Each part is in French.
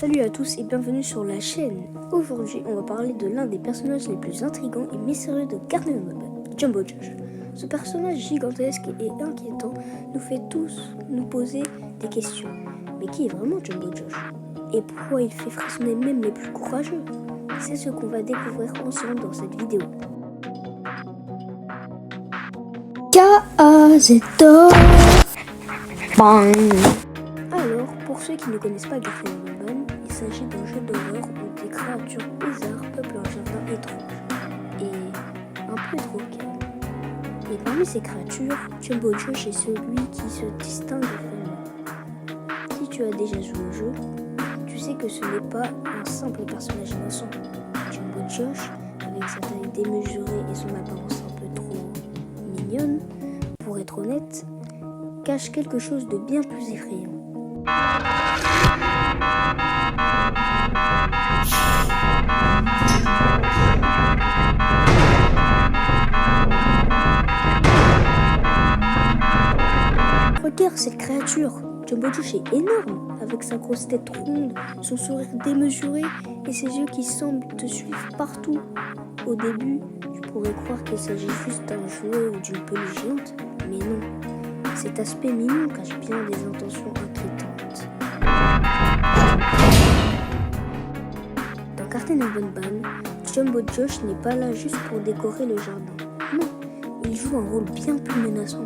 Salut à tous et bienvenue sur la chaîne. Aujourd'hui, on va parler de l'un des personnages les plus intrigants et mystérieux de Garten of Eden, Jumbo Josh. Ce personnage gigantesque et inquiétant nous fait tous nous poser des questions. Mais qui est vraiment Jumbo Josh? Et pourquoi il fait frissonner même les plus courageux? C'est ce qu'on va découvrir ensemble dans cette vidéo. K.A.Z.O. Bang. Alors, pour ceux qui ne connaissent pas Garten of Eden, il s'agit d'un jeu d'horreur où des créatures bizarres peuplent un jardin étrange et un peu trop calme. Et parmi ces créatures, Jumbo Josh est celui qui se distingue vraiment. Si tu as déjà joué au jeu, tu sais que ce n'est pas un simple personnage innocent. Jumbo Josh, avec sa taille démesurée et son apparence un peu trop mignonne, pour être honnête, cache quelque chose de bien plus effrayant. Regarde cette créature, Jumbo Josh est énorme, avec sa grosse tête ronde, son sourire démesuré et ses yeux qui semblent te suivre partout. Au début, tu pourrais croire qu'il s'agit juste d'un jouet ou d'une peluche géante, mais non. Cet aspect mignon cache bien des intentions inquiétantes. Dans Garten of Eden, Jumbo Josh n'est pas là juste pour décorer le jardin. Non, il joue un rôle bien plus menaçant.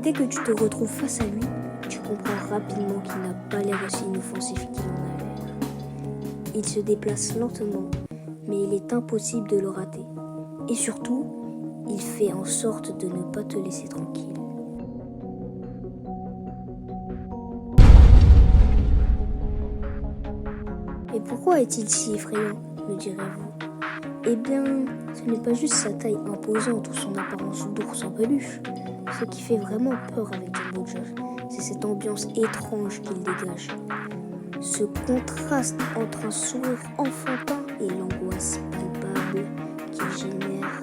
Dès que tu te retrouves face à lui, tu comprends rapidement qu'il n'a pas l'air aussi inoffensif qu'il en a l'air. Il se déplace lentement, mais il est impossible de le rater. Et surtout, il fait en sorte de ne pas te laisser tranquille. Et pourquoi est-il si effrayant, me direz-vous? Eh bien, ce n'est pas juste sa taille imposante ou son apparence d'ours en peluche. Ce qui fait vraiment peur avec Jumbo Josh, c'est cette ambiance étrange qu'il dégage. Ce contraste entre un sourire enfantin et l'angoisse palpable qu'il génère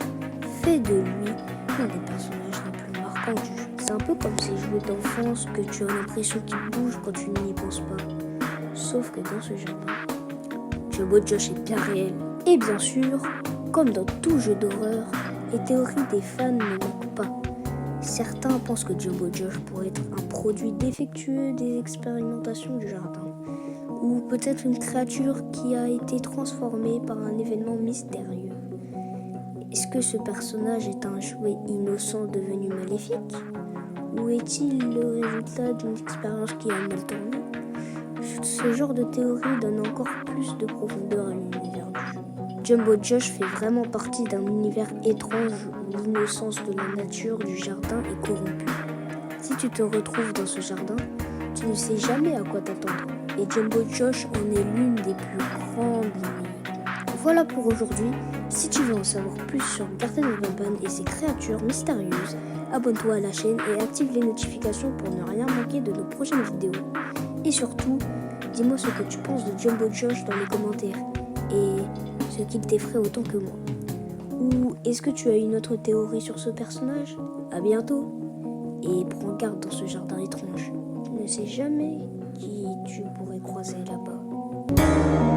fait de lui l'un des personnages les plus marquants du jeu. C'est un peu comme ces jouets d'enfance que tu as l'impression qu'ils bougent quand tu n'y penses pas. Sauf que dans ce jardin, Jumbo Josh est bien réel. Et bien sûr, comme dans tout jeu d'horreur, les théories des fans ne manquent pas. Certains pensent que Jumbo Josh pourrait être un produit défectueux des expérimentations du jardin, ou peut-être une créature qui a été transformée par un événement mystérieux. Est-ce que ce personnage est un jouet innocent devenu maléfique? Ou est-il le résultat d'une expérience qui a mal tourné? Ce genre de théorie donne encore plus de profondeur à l'univers du jeu. Jumbo Josh fait vraiment partie d'un univers étrange où l'innocence de la nature du jardin est corrompue. Si tu te retrouves dans ce jardin, tu ne sais jamais à quoi t'attendre. Et Jumbo Josh en est l'une des plus grandes limites. Voilà pour aujourd'hui. Si tu veux en savoir plus sur Garten of Eden et ses créatures mystérieuses, abonne-toi à la chaîne et active les notifications pour ne rien manquer de nos prochaines vidéos. Et surtout, dis-moi ce que tu penses de Jumbo Josh dans les commentaires et ce qu'il t'effraie autant que moi. Ou est-ce que tu as une autre théorie sur ce personnage? À bientôt et prends garde dans ce jardin étrange. Tu ne sais jamais qui tu pourrais croiser là-bas.